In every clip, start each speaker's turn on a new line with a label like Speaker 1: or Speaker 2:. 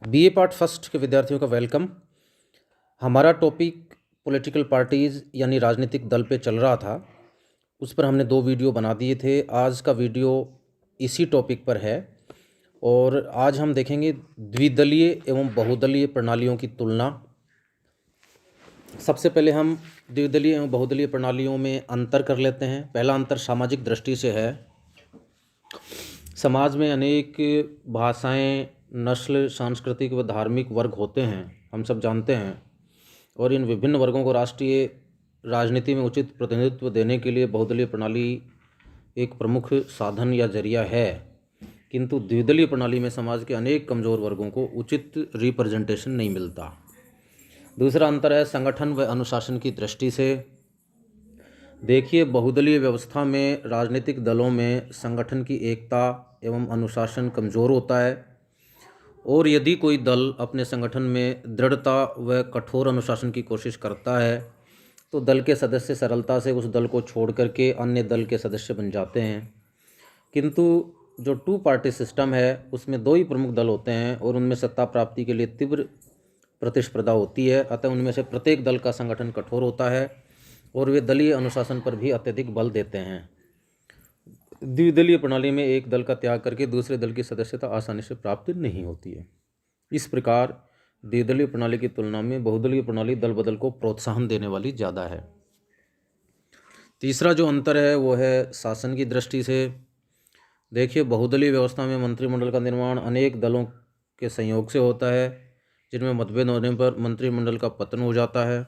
Speaker 1: BA part first के विद्यार्थियों का वेलकम। हमारा टॉपिक पॉलिटिकल पार्टीज़ यानी राजनीतिक दल पे चल रहा था। उस पर हमने 2 वीडियो बना दिए थे। आज का वीडियो इसी टॉपिक पर है और आज हम देखेंगे द्विदलीय एवं बहुदलीय प्रणालियों की तुलना। सबसे पहले हम द्विदलीय एवं बहुदलीय प्रणालियों में अंतर कर लेते हैं। पहला अंतर सामाजिक दृष्टि से है। समाज में अनेक भाषाएं, नस्ल, सांस्कृतिक व धार्मिक वर्ग होते हैं, हम सब जानते हैं। और इन विभिन्न वर्गों को राष्ट्रीय राजनीति में उचित प्रतिनिधित्व देने के लिए बहुदलीय प्रणाली एक प्रमुख साधन या जरिया है। किंतु द्विदलीय प्रणाली में समाज के अनेक कमज़ोर वर्गों को उचित रिप्रेजेंटेशन नहीं मिलता। दूसरा अंतर है संगठन व अनुशासन की दृष्टि से। देखिए, बहुदलीय व्यवस्था में राजनीतिक दलों में संगठन की एकता एवं अनुशासन कमज़ोर होता है और यदि कोई दल अपने संगठन में दृढ़ता व कठोर अनुशासन की कोशिश करता है तो दल के सदस्य सरलता से उस दल को छोड़ करके अन्य दल के सदस्य बन जाते हैं। किंतु जो 2 पार्टी सिस्टम है उसमें 2 ही प्रमुख दल होते हैं और उनमें सत्ता प्राप्ति के लिए तीव्र प्रतिस्पर्धा होती है। अतः उनमें से प्रत्येक दल का संगठन कठोर होता है और वे दलीय अनुशासन पर भी अत्यधिक बल देते हैं। द्विदलीय प्रणाली में एक दल का त्याग करके दूसरे दल की सदस्यता आसानी से प्राप्त नहीं होती है। इस प्रकार द्विदलीय प्रणाली की तुलना में बहुदलीय प्रणाली दल बदल को प्रोत्साहन देने वाली ज़्यादा है। तीसरा जो अंतर है वो है शासन की दृष्टि से। देखिए, बहुदलीय व्यवस्था में मंत्रिमंडल का निर्माण अनेक दलों के संयोग से होता है, जिनमें मतभेद होने पर मंत्रिमंडल का पतन हो जाता है।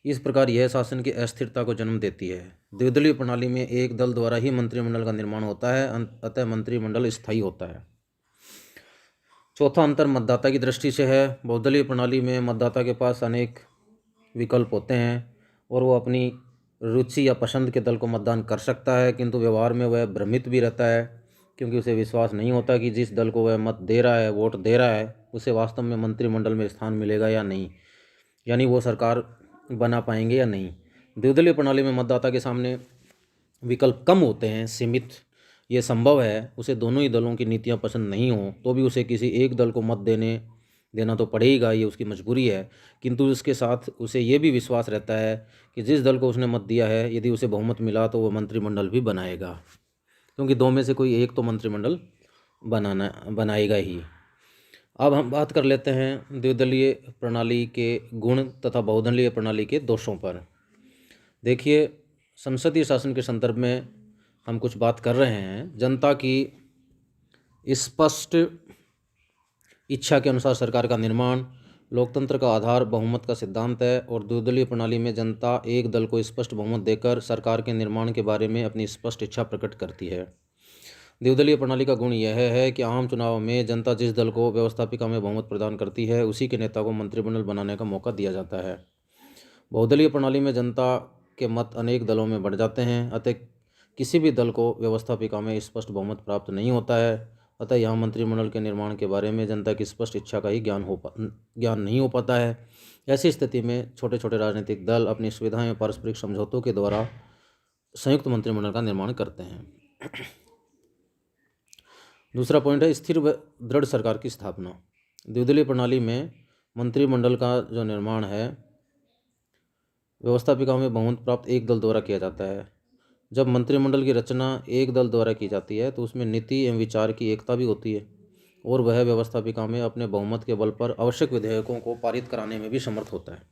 Speaker 1: इस प्रकार यह शासन की अस्थिरता को जन्म देती है। द्विदलीय प्रणाली में एक दल द्वारा ही मंत्रिमंडल का निर्माण होता है, अतः मंत्रिमंडल स्थायी होता है। चौथा अंतर मतदाता की दृष्टि से है। बहुदलीय प्रणाली में मतदाता के पास अनेक विकल्प होते हैं और वो अपनी रुचि या पसंद के दल को मतदान कर सकता है, किंतु व्यवहार में वह भ्रमित भी रहता है क्योंकि उसे विश्वास नहीं होता कि जिस दल को वह मत दे रहा है, वोट दे रहा है, उसे वास्तव में मंत्रिमंडल में स्थान मिलेगा या नहीं, यानी वो सरकार बना पाएंगे या नहीं। द्विदलीय प्रणाली में मतदाता के सामने विकल्प कम होते हैं, सीमित। ये संभव है उसे दोनों ही दलों की नीतियां पसंद नहीं हो तो भी उसे किसी एक दल को मत देना तो पड़ेगा, ये उसकी मजबूरी है। किंतु उसके साथ उसे ये भी विश्वास रहता है कि जिस दल को उसने मत दिया है, यदि उसे बहुमत मिला तो वह मंत्रिमंडल भी बनाएगा, क्योंकि 2 में से कोई एक तो मंत्रिमंडल बनाएगा ही। अब हम बात कर लेते हैं द्विदलीय प्रणाली के गुण तथा बहुदलीय प्रणाली के दोषों पर। देखिए, संसदीय शासन के संदर्भ में हम कुछ बात कर रहे हैं। जनता की स्पष्ट इच्छा के अनुसार सरकार का निर्माण, लोकतंत्र का आधार बहुमत का सिद्धांत है और द्विदलीय प्रणाली में जनता एक दल को स्पष्ट बहुमत देकर सरकार के निर्माण के बारे में अपनी स्पष्ट इच्छा प्रकट करती है। द्विदलीय प्रणाली का गुण यह है कि आम चुनाव में जनता जिस दल को व्यवस्थापिका में बहुमत प्रदान करती है, उसी के नेता को मंत्रिमंडल बनाने का मौका दिया जाता है। बहुदलीय प्रणाली में जनता के मत अनेक दलों में बढ़ जाते हैं, अतः किसी भी दल को व्यवस्थापिका में स्पष्ट बहुमत प्राप्त नहीं होता है। अतः यहाँ मंत्रिमंडल के निर्माण के बारे में जनता की स्पष्ट इच्छा का ही ज्ञान नहीं हो पाता है। ऐसी स्थिति में छोटे छोटे राजनीतिक दल अपनी सुविधाएं और पारस्परिक समझौतों के द्वारा संयुक्त मंत्रिमंडल का निर्माण करते हैं। दूसरा पॉइंट है स्थिर व दृढ़ सरकार की स्थापना। द्विदलीय प्रणाली में मंत्रिमंडल का जो निर्माण है व्यवस्थापिका में बहुमत प्राप्त एक दल द्वारा किया जाता है। जब मंत्रिमंडल की रचना एक दल द्वारा की जाती है तो उसमें नीति एवं विचार की एकता भी होती है और वह व्यवस्थापिका में अपने बहुमत के बल पर आवश्यक विधेयकों को पारित कराने में भी समर्थ होता है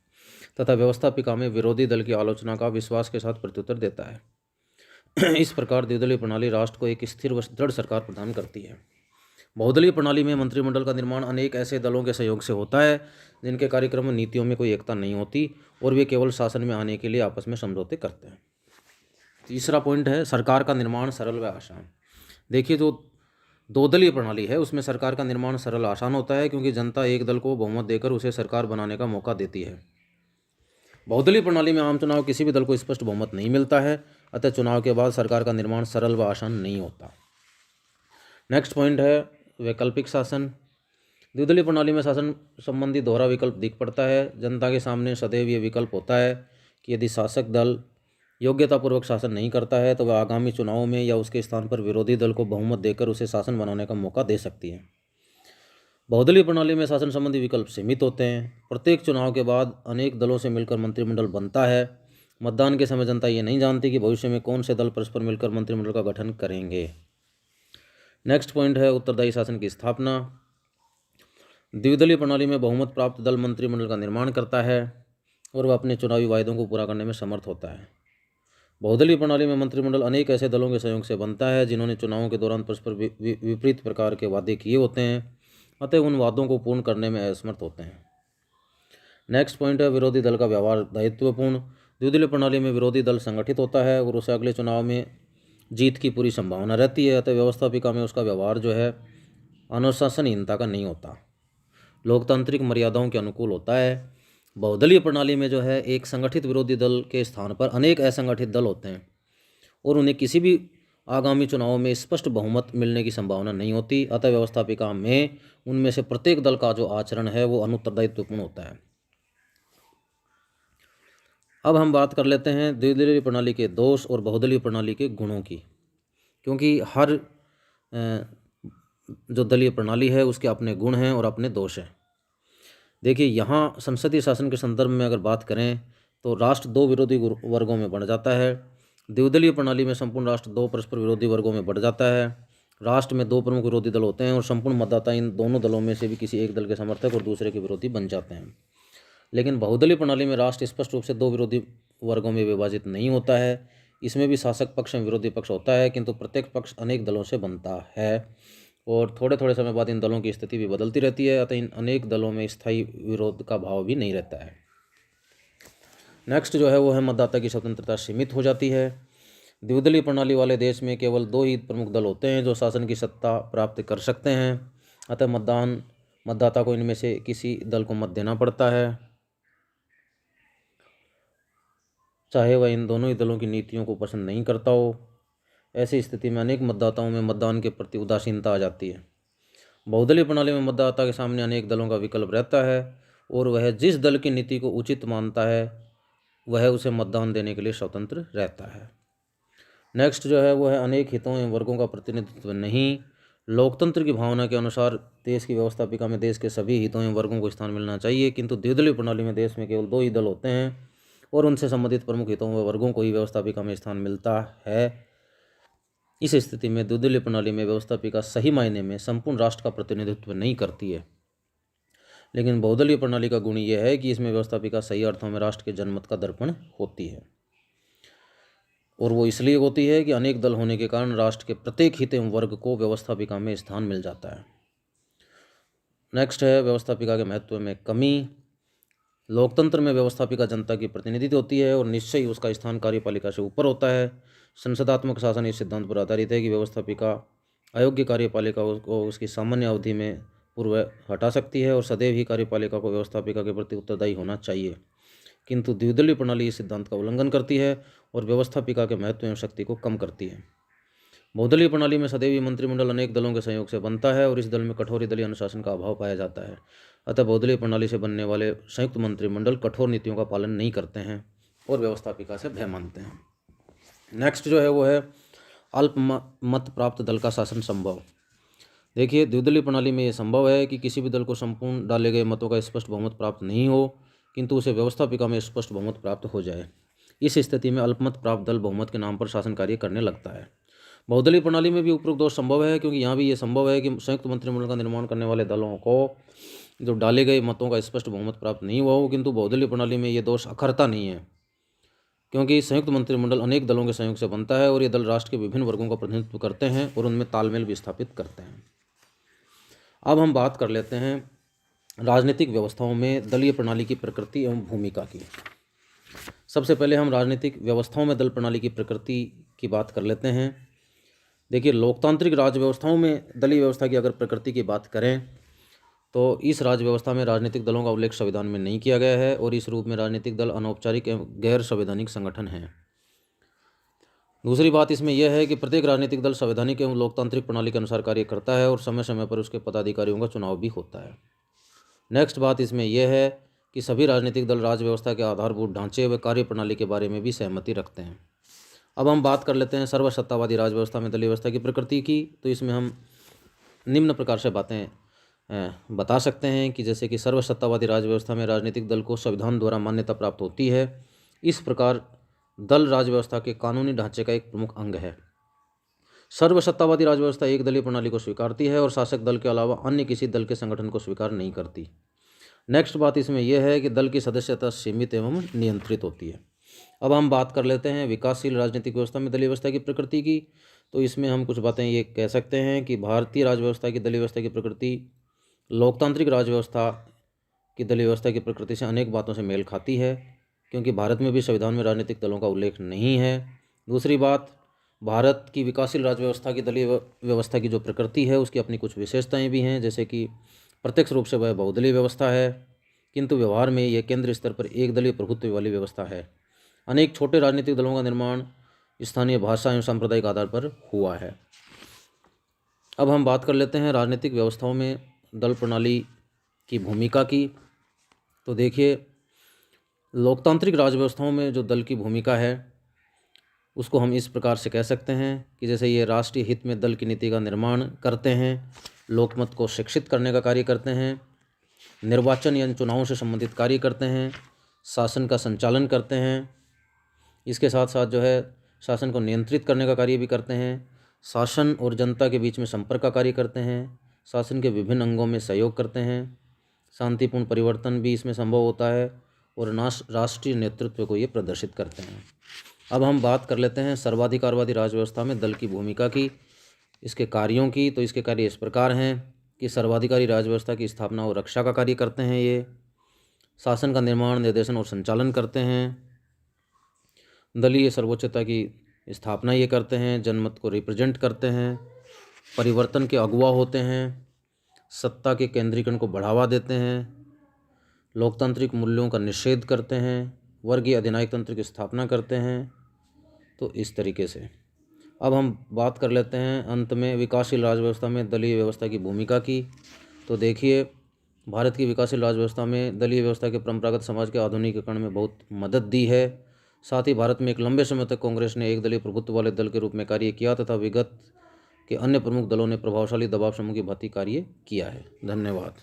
Speaker 1: तथा व्यवस्थापिका में विरोधी दल की आलोचना का विश्वास के साथ प्रत्युत्तर देता है। इस प्रकार द्विदलीय प्रणाली राष्ट्र को एक स्थिर व दृढ़ सरकार प्रदान करती है। बहुदलीय प्रणाली में मंत्रिमंडल का निर्माण अनेक ऐसे दलों के सहयोग से होता है जिनके कार्यक्रम और नीतियों में कोई एकता नहीं होती और वे केवल शासन में आने के लिए आपस में समझौते करते हैं। तीसरा पॉइंट है सरकार का निर्माण सरल व आसान। देखिए, जो 2 दलीय प्रणाली है उसमें सरकार का निर्माण सरल आसान होता है क्योंकि जनता एक दल को बहुमत देकर उसे सरकार बनाने का मौका देती है। बहुदलीय प्रणाली में आम चुनाव किसी भी दल को स्पष्ट बहुमत नहीं मिलता है, अतः चुनाव के बाद सरकार का निर्माण सरल व आसान नहीं होता। नेक्स्ट पॉइंट है वैकल्पिक शासन। द्विदलीय प्रणाली में शासन संबंधी दोहरा विकल्प दिख पड़ता है। जनता के सामने सदैव ये विकल्प होता है कि यदि शासक दल योग्यतापूर्वक शासन नहीं करता है तो वह आगामी चुनावों में या उसके स्थान पर विरोधी दल को बहुमत देकर उसे शासन बनाने का मौका दे सकती है। बहुदलीय प्रणाली में शासन संबंधी विकल्प सीमित होते हैं। प्रत्येक चुनाव के बाद अनेक दलों से मिलकर मंत्रिमंडल बनता है। मतदान के समय जनता ये नहीं जानती कि भविष्य में कौन से दल परस्पर मिलकर मंत्रिमंडल का गठन करेंगे। नेक्स्ट पॉइंट है उत्तरदायी शासन की स्थापना। द्विदलीय प्रणाली में बहुमत प्राप्त दल मंत्रिमंडल का निर्माण करता है और वह अपने चुनावी वायदों को पूरा करने में समर्थ होता है। बहुदलीय प्रणाली में मंत्रिमंडल अनेक ऐसे दलों के सहयोग से बनता है जिन्होंने चुनावों के दौरान परस्पर विपरीत प्रकार के वादे किए होते हैं, अतः उन वादों को पूर्ण करने में असमर्थ होते हैं। नेक्स्ट पॉइंट है विरोधी दल का व्यवहार दायित्वपूर्ण। द्विदलीय प्रणाली में विरोधी दल संगठित होता है और उसे अगले चुनाव में जीत की पूरी संभावना रहती है, अतः व्यवस्थापिका में उसका व्यवहार जो है अनुशासनहीनता का नहीं होता, लोकतांत्रिक मर्यादाओं के अनुकूल होता है। बहुदलीय प्रणाली में जो है एक संगठित विरोधी दल के स्थान पर अनेक असंगठित दल होते हैं और उन्हें किसी भी आगामी चुनावों में स्पष्ट बहुमत मिलने की संभावना नहीं होती, अतः व्यवस्थापिका में उनमें से प्रत्येक दल का जो आचरण है वो अनुत्तरदायित्वपूर्ण होता है। अब हम बात कर लेते हैं द्विदलीय प्रणाली के दोष और बहुदलीय प्रणाली के गुणों की, क्योंकि हर जो दलीय प्रणाली है उसके अपने गुण हैं और अपने दोष हैं। देखिए, यहाँ संसदीय शासन के संदर्भ में अगर बात करें तो राष्ट्र दो विरोधी वर्गों में बढ़ जाता है। द्विदलीय प्रणाली में संपूर्ण राष्ट्र दो परस्पर विरोधी वर्गों में बढ़ जाता है। राष्ट्र में दो प्रमुख विरोधी दल होते हैं और संपूर्ण मतदाता इन दोनों दलों में से भी किसी एक दल के समर्थक और दूसरे के विरोधी बन जाते हैं। लेकिन बहुदलीय प्रणाली में राष्ट्र स्पष्ट रूप से दो विरोधी वर्गों में विभाजित नहीं होता है। इसमें भी शासक पक्ष में विरोधी पक्ष होता है, किंतु प्रत्येक पक्ष अनेक दलों से बनता है और थोड़े थोड़े समय बाद इन दलों की स्थिति भी बदलती रहती है, अतः इन अनेक दलों में स्थायी विरोध का भाव भी नहीं रहता है। नेक्स्ट जो है वो है मतदाता की स्वतंत्रता सीमित हो जाती है। द्विदलीय प्रणाली वाले देश में केवल दो ही प्रमुख दल होते हैं जो शासन की सत्ता प्राप्त कर सकते हैं, अतः मतदाता को इनमें से किसी दल को मत देना पड़ता है, चाहे वह इन दोनों ही दलों की नीतियों को पसंद नहीं करता हो। ऐसी स्थिति में अनेक मतदाताओं में मतदान के प्रति उदासीनता आ जाती है। बहुदलीय प्रणाली में मतदाता के सामने अनेक दलों का विकल्प रहता है और वह जिस दल की नीति को उचित मानता है वह उसे मतदान देने के लिए स्वतंत्र रहता है। नेक्स्ट जो है वो है अनेक हितों एवं वर्गों का प्रतिनिधित्व नहीं। लोकतंत्र की भावना के अनुसार देश की व्यवस्थापिका में देश के सभी हितों एवं वर्गों को स्थान मिलना चाहिए, किंतु द्विदलीय प्रणाली में देश में केवल दो ही दल होते हैं और उनसे संबंधित प्रमुख हितों व वर्गों को ही व्यवस्थापिका में स्थान मिलता है। इस स्थिति में द्विदलीय प्रणाली में व्यवस्थापिका सही मायने में संपूर्ण राष्ट्र का प्रतिनिधित्व नहीं करती है, लेकिन बहुदलीय प्रणाली का गुण यह है कि इसमें व्यवस्थापिका सही अर्थों में राष्ट्र के जनमत का दर्पण होती है और वो इसलिए होती है कि अनेक दल होने के कारण राष्ट्र के प्रत्येक हित एवं वर्ग को व्यवस्थापिका में स्थान मिल जाता है। नेक्स्ट है व्यवस्थापिका के महत्व में कमी। लोकतंत्र में व्यवस्थापिका जनता की प्रतिनिधित्व होती है और निश्चय ही उसका स्थान कार्यपालिका से ऊपर होता है। संसदात्मक शासन इस सिद्धांत पर आधारित है कि व्यवस्थापिका अयोग्य कार्यपालिका को उसकी सामान्य अवधि में पूर्व हटा सकती है और सदैव ही कार्यपालिका को व्यवस्थापिका के प्रति उत्तरदायी होना चाहिए, किंतु द्विदलीय प्रणाली इस सिद्धांत का उल्लंघन करती है और व्यवस्थापिका के महत्व एवं शक्ति को कम करती है। बहुदलीय प्रणाली में सदैव ही मंत्रिमंडल अनेक दलों के सहयोग से बनता है और इस दल में कठोर दलीय अनुशासन का अभाव पाया जाता है, अतः बहुदलीय प्रणाली से बनने वाले संयुक्त मंत्रिमंडल कठोर नीतियों का पालन नहीं करते हैं और व्यवस्थापिका से भय मानते हैं। नेक्स्ट जो है वो है अल्प मत प्राप्त दल का शासन संभव। देखिए, द्विदलीय प्रणाली में यह संभव है कि किसी भी दल को संपूर्ण डाले गए मतों का स्पष्ट बहुमत प्राप्त नहीं हो, किंतु उसे व्यवस्थापिका में स्पष्ट बहुमत प्राप्त हो जाए। इस स्थिति में अल्पमत प्राप्त दल बहुमत के नाम पर शासन कार्य करने लगता है। बहुदलीय प्रणाली में भी उपरोक्त दोष संभव है, क्योंकि यहाँ भी ये संभव है कि संयुक्त मंत्रिमंडल का निर्माण करने वाले दलों को जो डाले गए मतों का स्पष्ट बहुमत प्राप्त नहीं हुआ हो, किंतु बहुदलीय प्रणाली में ये दोष अखरता नहीं है, क्योंकि संयुक्त मंत्रिमंडल अनेक दलों के सहयोग से बनता है और ये दल राष्ट्र के विभिन्न वर्गों का प्रतिनिधित्व करते हैं और उनमें तालमेल भी स्थापित करते हैं। अब हम बात कर लेते हैं राजनीतिक व्यवस्थाओं में दलीय प्रणाली की प्रकृति एवं भूमिका की। सबसे पहले हम राजनीतिक व्यवस्थाओं में दल प्रणाली की प्रकृति की बात कर लेते हैं। देखिए, लोकतांत्रिक राज्य व्यवस्थाओं में दलीय व्यवस्था की अगर प्रकृति की बात करें तो इस राज्य व्यवस्था में राजनीतिक दलों का उल्लेख संविधान में नहीं किया गया है और इस रूप में राजनीतिक दल अनौपचारिक एवं गैर संवैधानिक संगठन हैं। दूसरी बात इसमें यह है कि प्रत्येक राजनीतिक दल संवैधानिक एवं लोकतांत्रिक प्रणाली के अनुसार कार्य करता है और समय समय पर उसके पदाधिकारियों का चुनाव भी होता है। नेक्स्ट बात इसमें यह है कि सभी राजनीतिक दल राज्य व्यवस्था के आधारभूत ढांचे व कार्य प्रणाली के बारे में भी सहमति रखते हैं। अब हम बात कर लेते हैं सर्वसत्तावादी राज्य व्यवस्था में दलीय व्यवस्था की प्रकृति की। तो इसमें हम निम्न प्रकार से बातें बता सकते हैं कि जैसे कि सर्वसत्तावादी राज व्यवस्था में राजनीतिक दल को संविधान द्वारा मान्यता प्राप्त होती है। इस प्रकार दल राज व्यवस्था के कानूनी ढांचे का एक प्रमुख अंग है। सर्वसत्तावादी राज व्यवस्था एक दलीय प्रणाली को स्वीकारती है और शासक दल के अलावा अन्य किसी दल के संगठन को स्वीकार नहीं करती। नेक्स्ट बात इसमें यह है कि दल की सदस्यता सीमित एवं नियंत्रित होती है। अब हम बात कर लेते हैं विकासशील राजनीतिक व्यवस्था में दलीय व्यवस्था की प्रकृति की। तो इसमें हम कुछ बातें ये कह सकते हैं कि भारतीय राज व्यवस्था की दलीय व्यवस्था की प्रकृति लोकतांत्रिक राज व्यवस्था की दलीय व्यवस्था की प्रकृति से अनेक बातों से मेल खाती है, क्योंकि भारत में भी संविधान में राजनीतिक दलों का उल्लेख नहीं है। दूसरी बात, भारत की विकासशील राज व्यवस्था की दलीय व्यवस्था की जो प्रकृति है उसकी अपनी कुछ विशेषताएं भी हैं, जैसे कि प्रत्यक्ष रूप से वह बहुदलीय व्यवस्था है, किंतु व्यवहार में यह केंद्रीय स्तर पर एक दलीय प्रभुत्व वाली व्यवस्था है। अनेक छोटे राजनीतिक दलों का निर्माण स्थानीय भाषा एवं सांप्रदायिक आधार पर हुआ है। अब हम बात कर लेते हैं राजनीतिक व्यवस्थाओं में दल प्रणाली की भूमिका की। तो देखिए, लोकतांत्रिक राज व्यवस्थाओं में जो दल की भूमिका है उसको हम इस प्रकार से कह सकते हैं कि जैसे ये राष्ट्रीय हित में दल की नीति का निर्माण करते हैं, लोकमत को शिक्षित करने का कार्य करते हैं, निर्वाचन या चुनावों से संबंधित कार्य करते हैं, शासन का संचालन करते हैं, इसके साथ साथ जो है शासन को नियंत्रित करने का कार्य भी करते हैं, शासन और जनता के बीच में संपर्क का कार्य करते हैं, शासन के विभिन्न अंगों में सहयोग करते हैं, शांतिपूर्ण परिवर्तन भी इसमें संभव होता है और राष्ट्रीय नेतृत्व को ये प्रदर्शित करते हैं। अब हम बात कर लेते हैं सर्वाधिकारवादी राज व्यवस्था में दल की भूमिका की, इसके कार्यों की। तो इसके कार्य इस प्रकार हैं कि सर्वाधिकारी राज व्यवस्था की स्थापना और रक्षा का कार्य करते हैं, ये शासन का निर्माण, निर्देशन और संचालन करते हैं, दलीय सर्वोच्चता की स्थापना ये करते हैं, जनमत को रिप्रेजेंट करते हैं, परिवर्तन के अगुवा होते हैं, सत्ता के केंद्रीकरण को बढ़ावा देते हैं, लोकतांत्रिक मूल्यों का निषेध करते हैं, वर्गीय अधिनायक तंत्र की स्थापना करते हैं। तो इस तरीके से अब हम बात कर लेते हैं अंत में विकासशील राज व्यवस्था में दलीय व्यवस्था की भूमिका की। तो देखिए, भारत की विकासशील राज व्यवस्था में दलीय व्यवस्था के परंपरागत समाज के आधुनिकीकरण में बहुत मदद दी है। साथ ही भारत में एक लंबे समय तक कांग्रेस ने एक दलीय प्रभुत्व वाले दल के रूप में कार्य किया तथा विगत के अन्य प्रमुख दलों ने प्रभावशाली दबाव समूह की भांति कार्य किया है। धन्यवाद।